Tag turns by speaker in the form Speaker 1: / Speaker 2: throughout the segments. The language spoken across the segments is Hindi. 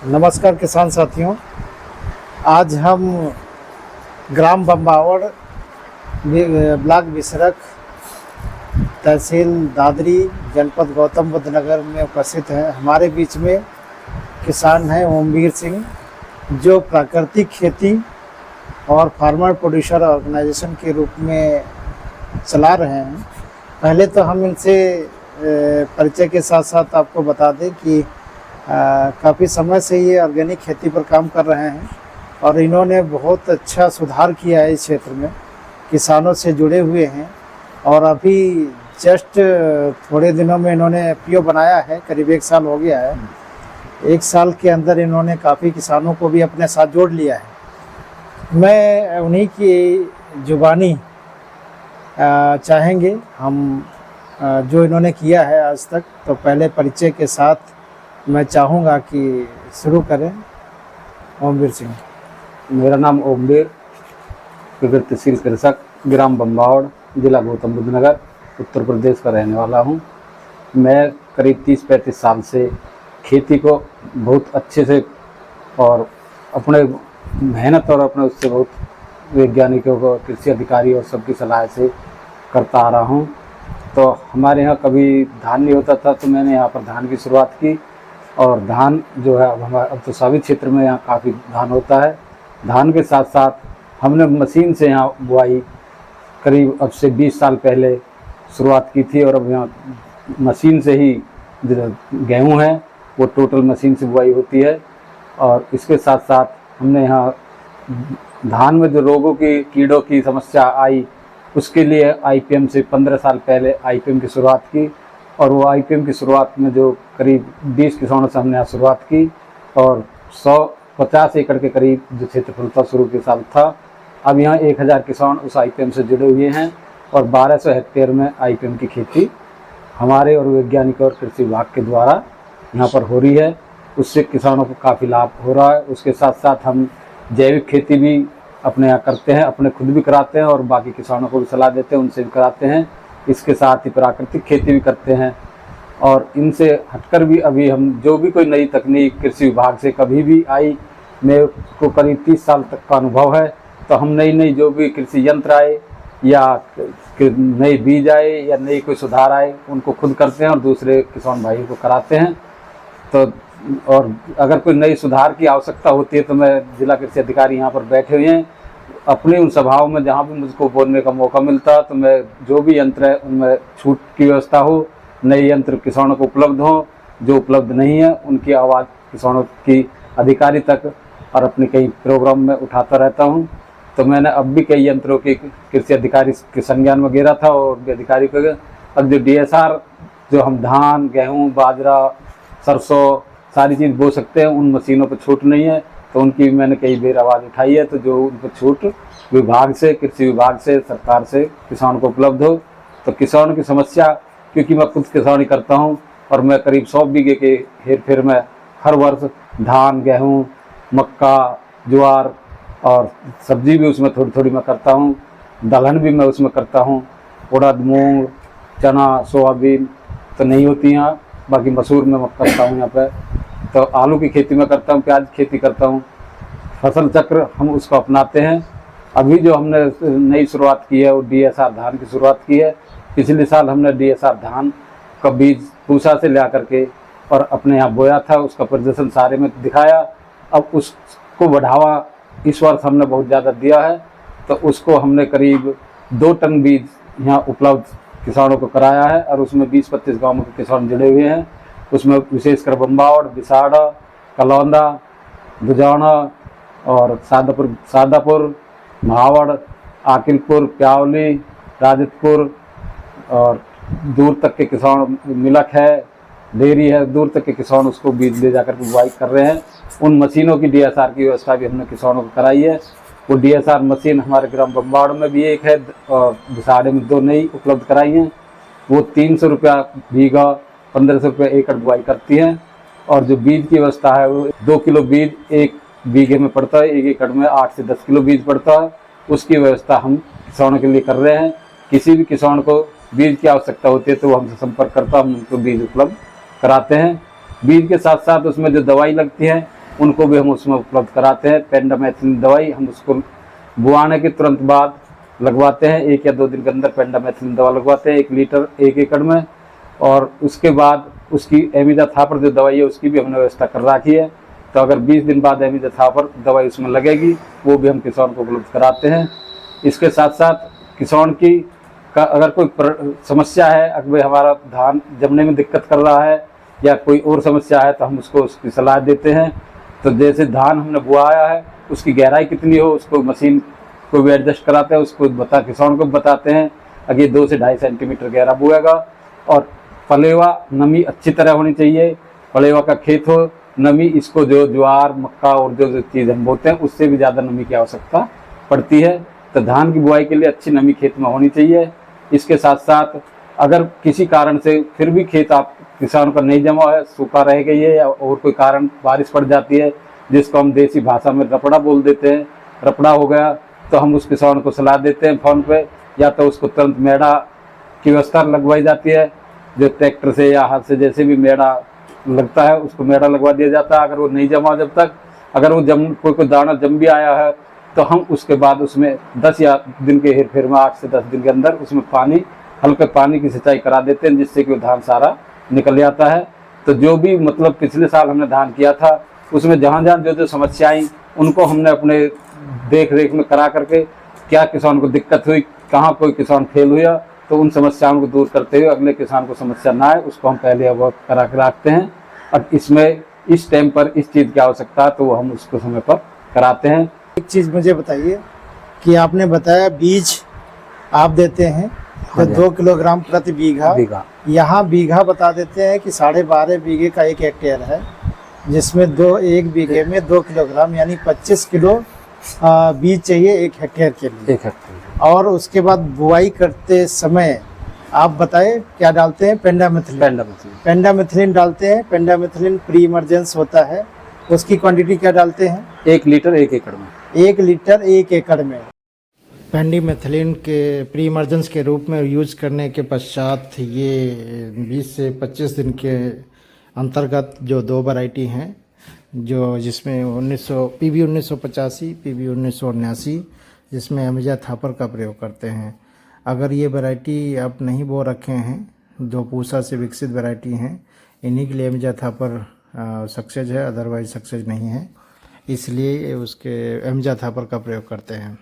Speaker 1: नमस्कार किसान साथियों। आज हम ग्राम बम्बावड़ ब्लॉक बिसरख तहसील दादरी जनपद गौतम बुद्ध नगर में उपस्थित हैं। हमारे बीच में किसान हैं ओमवीर सिंह, जो प्राकृतिक खेती और फार्मर प्रोड्यूसर ऑर्गेनाइजेशन के रूप में चला रहे हैं। पहले तो हम इनसे परिचय के साथ साथ आपको बता दें कि काफ़ी समय से ये ऑर्गेनिक खेती पर काम कर रहे हैं और इन्होंने बहुत अच्छा सुधार किया है इस क्षेत्र में, किसानों से जुड़े हुए हैं। और अभी जस्ट थोड़े दिनों में इन्होंने एफपीओ बनाया है, करीब 1 साल हो गया है। 1 साल के अंदर इन्होंने काफ़ी किसानों को भी अपने साथ जोड़ लिया है। मैं उन्हीं की जुबानी चाहेंगे हम जो इन्होंने किया है आज तक। तो पहले परिचय के साथ मैं चाहूँगा कि शुरू करें। ओमवीर सिंह।
Speaker 2: मेरा नाम ओमवीर, प्रगतिशील कृषक, ग्राम बम्बावड़, जिला गौतम बुद्ध नगर, उत्तर प्रदेश का रहने वाला हूँ। मैं करीब 30-35 साल से खेती को बहुत अच्छे से और अपने मेहनत और अपने उससे बहुत वैज्ञानिकों को, कृषि अधिकारी और सबकी सलाह से करता आ रहा हूँ। तो हमारे यहाँ कभी धान नहीं होता था, तो मैंने यहाँ पर धान की शुरुआत की। और धान जो है अब तो सभी क्षेत्र में यहाँ काफ़ी धान होता है। धान के साथ साथ हमने मशीन से यहाँ बुआई करीब अब से 20 साल पहले शुरुआत की थी। और अब यहाँ मशीन से ही गेहूँ है वो टोटल मशीन से बुआई होती है। और इसके साथ साथ हमने यहाँ धान में जो रोगों की, कीड़ों की समस्या आई, उसके लिए आईपीएम से 15 साल पहले आईपीएम की शुरुआत की। और वो आईपीएम की शुरुआत में जो करीब 20 किसानों से हमने यहाँ शुरुआत की और 150 एकड़ के करीब जो क्षेत्रफल था शुरू के साल था। अब यहाँ 1000 किसान उस आईपीएम से जुड़े हुए हैं और 1200 हेक्टेयर में आईपीएम की खेती हमारे और वैज्ञानिक और कृषि विभाग के द्वारा यहाँ पर हो रही है। उससे किसानों को काफ़ी लाभ हो रहा है। उसके साथ साथ हम जैविक खेती भी अपने यहाँ करते हैं, अपने खुद भी कराते हैं और बाकी किसानों को भी सलाह देते हैं, उनसे भी कराते हैं। इसके साथ ही प्राकृतिक खेती भी करते हैं। और इनसे हटकर भी अभी हम जो भी कोई नई तकनीक कृषि विभाग से कभी भी आई, मेरे को करीब 30 साल तक का अनुभव है। तो हम नई जो भी कृषि यंत्र आए या नए बीज आए या नई कोई सुधार आए, उनको खुद करते हैं और दूसरे किसान भाइयों को कराते हैं। तो और अगर कोई नई सुधार की आवश्यकता होती है तो मैं जिला कृषि अधिकारी यहाँ पर बैठे हुए हैं। अपनी उन सभाओं में जहाँ भी मुझको बोलने का मौका मिलता तो मैं जो भी यंत्र है उनमें छूट की व्यवस्था हो, नए यंत्र किसानों को उपलब्ध हो, जो उपलब्ध नहीं है उनकी आवाज़ किसानों की अधिकारी तक और अपने कई प्रोग्राम में उठाता रहता हूँ। तो मैंने अब भी कई यंत्रों की कृषि अधिकारी के संज्ञान में गिरा था और अधिकारी को। अब जो DSR जो हम धान, गेहूँ, बाजरा, सरसों सारी चीज़ बो सकते हैं, उन मशीनों पर छूट नहीं है। तो उनकी मैंने कई बार आवाज़ उठाई है। तो जो उन पर छूट विभाग से, कृषि विभाग से, सरकार से किसान को उपलब्ध हो। तो किसानों की समस्या, क्योंकि मैं खुद किसानी करता हूं और मैं करीब 100 बीघे के हेर फेर में हर वर्ष धान, गेहूं, मक्का, ज्वार और सब्जी भी उसमें थोड़ी थोड़ी मैं करता हूं। दलहन भी मैं उसमें करता हूं। उड़द, मूंग, चना, सोयाबीन तो नहीं होती यहाँ, बाकी मसूर में मैं करता हूँ यहाँ पर। तो आलू की खेती में करता हूँ, प्याज की खेती करता हूँ। फसल चक्र हम उसको अपनाते हैं। अभी जो हमने नई शुरुआत की है वो DSR धान की शुरुआत की है। पिछले साल हमने DSR धान का बीज पूसा से ला करके और अपने यहाँ बोया था, उसका प्रदर्शन सारे में दिखाया। अब उसको बढ़ावा इस वर्ष हमने बहुत ज़्यादा दिया है। तो उसको हमने करीब 2 टन बीज यहाँ उपलब्ध किसानों को कराया है और उसमें 20-25 गाँवों के किसान जुड़े हुए हैं। उसमें विशेषकर बम्बावड़, बिसाड़ा, कलौंदा, दुजाना और सादापुर, महावड़, आकिलपुर, प्यावली, राजतपुर और दूर तक के किसान, मिलक है, डेयरी है, दूर तक के किसान उसको बीज ले जाकर के बुआई कर रहे हैं। उन मशीनों की DSR की व्यवस्था भी हमने किसानों को कराई है। वो DSR मशीन हमारे ग्राम बम्बावड़ में भी एक है और बिसाड़े में 2 नई उपलब्ध कराई हैं। वो 300 रुपया बीघा, 1500 रुपये एकड़ बुआई करती हैं। और जो बीज की व्यवस्था है वो 2 किलो बीज 1 बीघे में पड़ता है, 1 एकड़ में 8 से 10 किलो बीज पड़ता है। उसकी व्यवस्था हम किसानों के लिए कर रहे हैं। किसी भी किसान को बीज की आवश्यकता होती है तो वो हमसे संपर्क करता, हम उनको बीज उपलब्ध कराते हैं। बीज के साथ साथ उसमें जो दवाई लगती है उनको भी हम उसमें उपलब्ध कराते हैं। पेंडामेथिलिन दवाई हम उसको बुआने के तुरंत बाद लगवाते हैं, 1 या 2 दिन के अंदर पेंडामेथिलिन दवा लगवाते हैं 1 लीटर 1 एकड़ में। और उसके बाद उसकी एमिडाथापर जो दवाई है उसकी भी हमने व्यवस्था कर रखी है। तो अगर 20 दिन बाद एमिडाथापर दवाई उसमें लगेगी वो भी हम किसान को उपलब्ध कराते हैं। इसके साथ साथ किसान की का अगर कोई समस्या है, अगर हमारा धान जमने में दिक्कत कर रहा है या कोई और समस्या है तो हम उसको उसकी सलाह देते हैं। तो जैसे धान हमने बुआया है उसकी गहराई कितनी हो उसको मशीन को भी एडजस्ट कराते हैं, उसको किसान को बताते हैं। अगर 2 से 2.5 सेंटीमीटर गहरा बुएगा और पलेवा नमी अच्छी तरह होनी चाहिए, पलेवा का खेत हो, नमी इसको जो ज्वार मक्का और जो चीज़ हम बोते हैं उससे भी ज़्यादा नमी की आवश्यकता पड़ती है। तो धान की बुआई के लिए अच्छी नमी खेत में होनी चाहिए। इसके साथ साथ अगर किसी कारण से फिर भी खेत आप किसान का नहीं जमा है, सूखा रह गई है या और कोई कारण बारिश पड़ जाती है जिसको हम देसी भाषा में रपड़ा बोल देते हैं, रपड़ा हो गया, तो हम उस किसान को सलाह देते हैं फ़ोन पे, या तो उसको तुरंत मेड़ा की व्यवस्था लगवाई जाती है, जो ट्रैक्टर से या हाथ से जैसे भी मेड़ा लगता है उसको मेड़ा लगवा दिया जाता है। अगर वो नहीं जमा जब तक, अगर वो कोई दाना जम भी आया है तो हम उसके बाद उसमें 10 या दिन के हेर फेर में 8 से 10 दिन के अंदर उसमें हल्के पानी की सिंचाई करा देते हैं जिससे कि वो धान सारा निकल जाता है। तो जो भी मतलब पिछले साल हमने धान किया था उसमें जहाँ जहाँ जो जो समस्याएं उनको हमने अपने देख रेख में करा करके क्या किसान को दिक्कत हुई, कहाँ कोई किसान फेल हुआ, तो उन समस्याओं को दूर करते हुए अगले किसान को समस्या ना आए उसको हम पहले अवगत करा के रखते हैं। और इसमें इस टाइम पर इस चीज़ की आवश्यकता है तो वो हम उसको समय पर कराते हैं।
Speaker 1: एक चीज़ मुझे बताइए कि आपने बताया बीज आप देते हैं तो 2 किलोग्राम प्रति बीघा, यहाँ बीघा बता देते हैं कि 12.5 बीघे का 1 हेक्टेयर है जिसमें 1 बीघे में 2 किलोग्राम यानी 25 किलो बीज चाहिए 1 हेक्टेयर के लिए।
Speaker 2: 1 हेक्टेयर।
Speaker 1: और उसके बाद बुआई करते समय आप बताएं क्या डालते हैं? पेंडामेथिलिन डालते हैं। पेंडामेथिलिन प्री इमरजेंस होता है, उसकी क्वांटिटी क्या डालते हैं?
Speaker 2: 1 लीटर 1 एकड़ में।
Speaker 1: 1 लीटर 1 एकड़ में। पेंडामेथिलिन के प्री इमरजेंस के रूप में यूज करने के पश्चात ये 20 से 25 दिन के अंतर्गत जो 2 वैरायटी हैं जो जिसमें PB 1985 PB 1979 जिसमें एमिडाथापर का प्रयोग करते हैं। अगर ये वैरायटी आप नहीं बो रखे हैं, जो पूसा से विकसित वैरायटी हैं, इन्हीं के लिए एमिडाथापर सक्सेस है, अदरवाइज सक्सेस नहीं है, इसलिए उसके एमिडाथापर का प्रयोग करते हैं।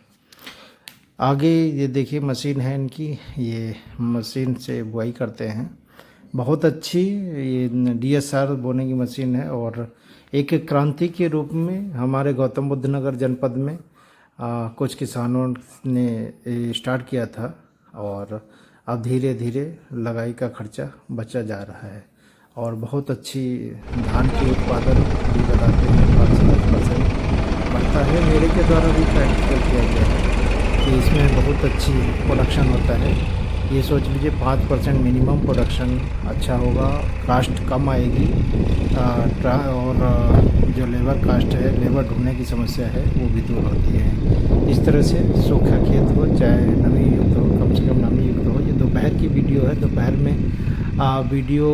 Speaker 1: आगे ये देखिए मशीन है इनकी, ये मशीन से बुआई करते हैं। बहुत अच्छी ये DSR बोने की मशीन है और एक क्रांति के रूप में हमारे गौतम बुद्ध नगर जनपद में कुछ किसानों ने स्टार्ट किया था और अब धीरे धीरे लगाई का खर्चा बचा जा रहा है और बहुत अच्छी धान की उत्पादन भी बताते हैं 5-10% बढ़ता है। मेरे के द्वारा भी प्रैक्टिकल किया गया है कि इसमें बहुत अच्छी प्रोडक्शन होता है। ये सोच लीजिए 5% मिनिमम प्रोडक्शन अच्छा होगा, कास्ट कम आएगी और जो लेबर कास्ट है, लेबर ढूंढने की समस्या है वो भी दूर होती है। इस तरह से सूखा खेत हो चाहे नमी युक्त हो, कम से कम नमी युक्त हो। ये दोपहर की वीडियो है, दोपहर में वीडियो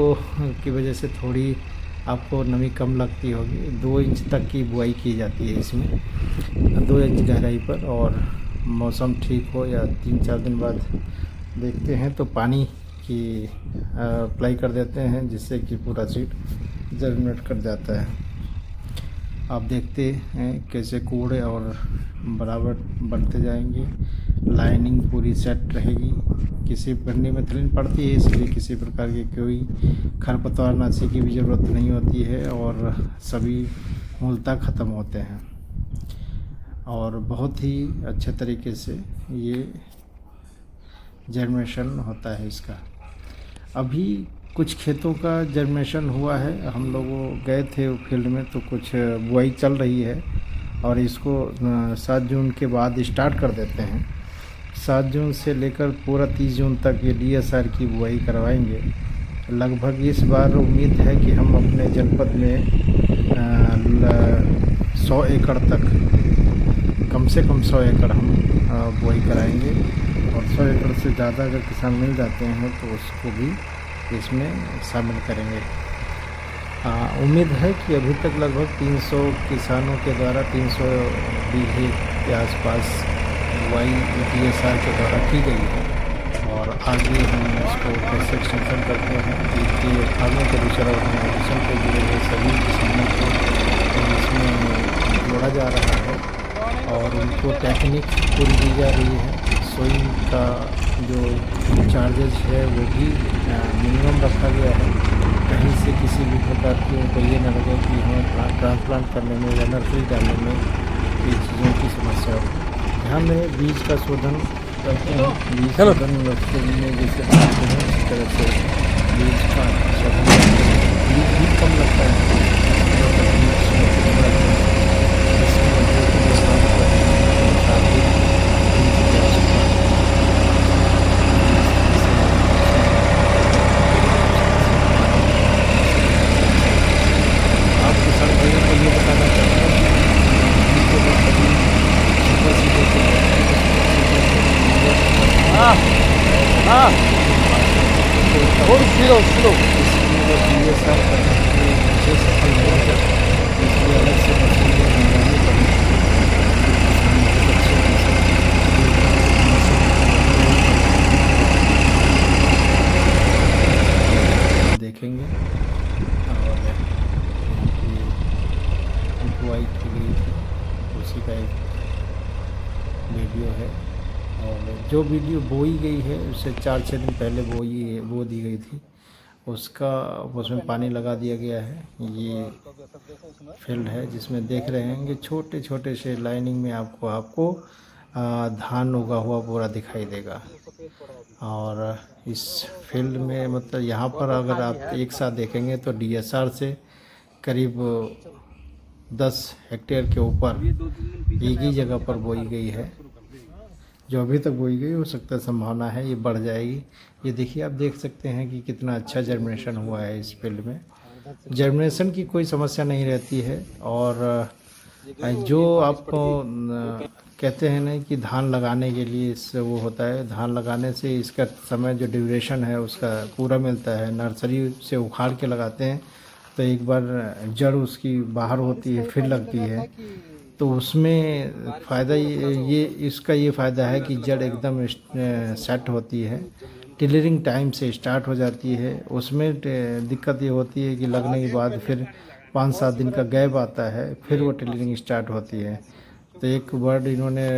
Speaker 1: की वजह से थोड़ी आपको नमी कम लगती होगी। 2 इंच तक की बुआई की जाती है इसमें, 2 इंच गहराई पर, और मौसम ठीक हो या 3-4 दिन बाद देखते हैं तो पानी की अप्लाई कर देते हैं जिससे कि पूरा सीड जर्मिनेट कर जाता है। आप देखते हैं कैसे कूड़े और बराबर बढ़ते जाएंगे, लाइनिंग पूरी सेट रहेगी, किसी पेंडामेथिलिन पड़ती है इसलिए किसी प्रकार की कोई खरपतवार नाशी की भी ज़रूरत नहीं होती है और सभी मूलतः ख़त्म होते हैं और बहुत ही अच्छे तरीके से ये जर्मिनेशन होता है इसका। अभी कुछ खेतों का जर्मिनेशन हुआ है, हम लोग गए थे फील्ड में तो कुछ बुआई चल रही है और इसको 7 जून के बाद स्टार्ट कर देते हैं। 7 जून से लेकर पूरा 30 जून तक ये DSR की बुआई करवाएंगे। लगभग इस बार उम्मीद है कि हम अपने जनपद में 100 एकड़ तक, कम से कम 100 एकड़ हम बुआई कराएंगे और 100 एकड़ से ज़्यादा अगर किसान मिल जाते हैं तो उसको भी इसमें शामिल करेंगे। उम्मीद है कि अभी तक लगभग 300 किसानों के द्वारा 300 बीघे के आसपास बुआई DSR के द्वारा की गई है और आगे हम इसको कैसे एक्सटेंशन करते हैं कि फार्मर प्रोड्यूसर ऑर्गेनाइजेशन के जुड़े हुए सभी किसानों को इसमें जोड़ा जा रहा है और उनको टेक्निक पूरी दी जा रही है। सोइंग का जो चार्जेस है वो भी मिनिमम रखा गया है। कहीं से किसी भी प्रकार की उनको ये न लगे कि हमें ट्रांसप्लांट करने में या नर्सरी डालने में ये चीज़ों की समस्या हो। यहाँ में बीज का शोधन करते हैं, बीज शोधन नर्सरी में जैसे डालते हैं इस तरह से बीज का शोधन बीज भी कम लगता है।
Speaker 2: और स्लो
Speaker 1: DSR करने के लिए मुझे सफल नहीं है, इसलिए अलग से मशीन मंगानी पड़ी। देखेंगे और बुआई की गई थी उसी का एक वीडियो है और जो वीडियो बोई गई है उससे 4-6 दिन पहले बो दी गई थी, उसका उसमें पानी लगा दिया गया है। ये फील्ड है जिसमें देख रहे हैं कि छोटे छोटे से लाइनिंग में आपको धान उगा हुआ पूरा दिखाई देगा। और इस फील्ड में मतलब यहाँ पर अगर आप एक साथ देखेंगे तो DSR से करीब 10 हेक्टेयर के ऊपर एक ही जगह पर बोई गई है। जो अभी तक बोई गई हो सकता है संभावना है ये बढ़ जाएगी। ये देखिए, आप देख सकते हैं कि कितना अच्छा जर्मिनेशन हुआ है इस फील्ड में। जर्मिनेशन की कोई समस्या नहीं रहती है। और जो आप कहते हैं ना कि धान लगाने के लिए इससे वो होता है, धान लगाने से इसका समय जो ड्यूरेशन है उसका पूरा मिलता है। नर्सरी से उखाड़ के लगाते हैं तो एक बार जड़ उसकी बाहर होती है फिर लगती है, तो उसमें फ़ायदा ये फ़ायदा है कि जड़ एकदम सेट होती है, टिलरिंग टाइम से स्टार्ट हो जाती है। उसमें दिक्कत ये होती है कि लगने के बाद फिर 5-7 दिन का गैप आता है, फिर वो टिलरिंग स्टार्ट होती है। तो एक वर्ड इन्होंने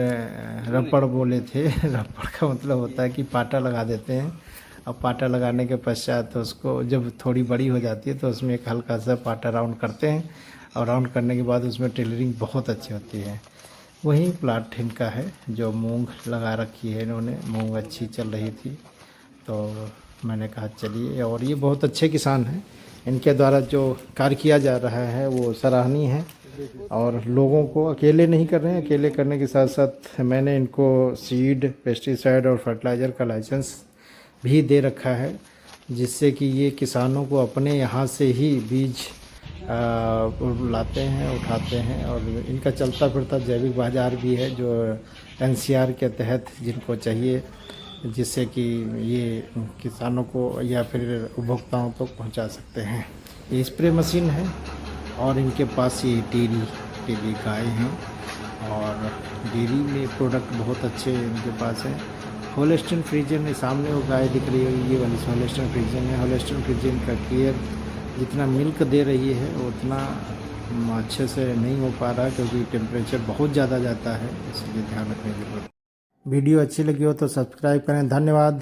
Speaker 1: रपड़ बोले थे रपड़ का मतलब होता है कि पाटा लगा देते हैं। अब पाटा लगाने के पश्चात तो उसको जब थोड़ी बड़ी हो जाती है तो उसमें एक हल्का सा पाटा राउंड करते हैं और राउंड करने के बाद उसमें टेलरिंग बहुत अच्छी होती है। वही प्लाट इनका है जो मूंग लगा रखी है इन्होंने, मूंग अच्छी चल रही थी तो मैंने कहा चलिए। और ये बहुत अच्छे किसान हैं, इनके द्वारा जो कार्य किया जा रहा है वो सराहनीय है। और लोगों को अकेले नहीं कर रहे हैं, अकेले करने के साथ साथ मैंने इनको सीड, पेस्टिसाइड और फर्टिलाइज़र का लाइसेंस भी दे रखा है, जिससे कि ये किसानों को अपने यहाँ से ही बीज लाते हैं, उठाते हैं। और इनका चलता फिरता जैविक बाज़ार भी है जो NCR के तहत जिनको चाहिए, जिससे कि ये किसानों को या फिर उपभोक्ताओं तक पहुंचा सकते हैं। ये स्प्रे मशीन है और इनके पास ये डेयरी गाय हैं और डेयरी में प्रोडक्ट बहुत अच्छे इनके पास हैं। होल्स्टीन फ्रीजियन है, सामने वो गाय दिख रही है, ये वाली होल्स्टीन फ्रीजियन है। होल्स्टीन फ्रीजियन का केयर जितना मिल्क दे रही है उतना अच्छे से नहीं हो पा रहा क्योंकि टेम्परेचर बहुत ज़्यादा जाता है, इसलिए ध्यान रखने की ज़रूरत। वीडियो अच्छी लगी हो तो सब्सक्राइब करें। धन्यवाद।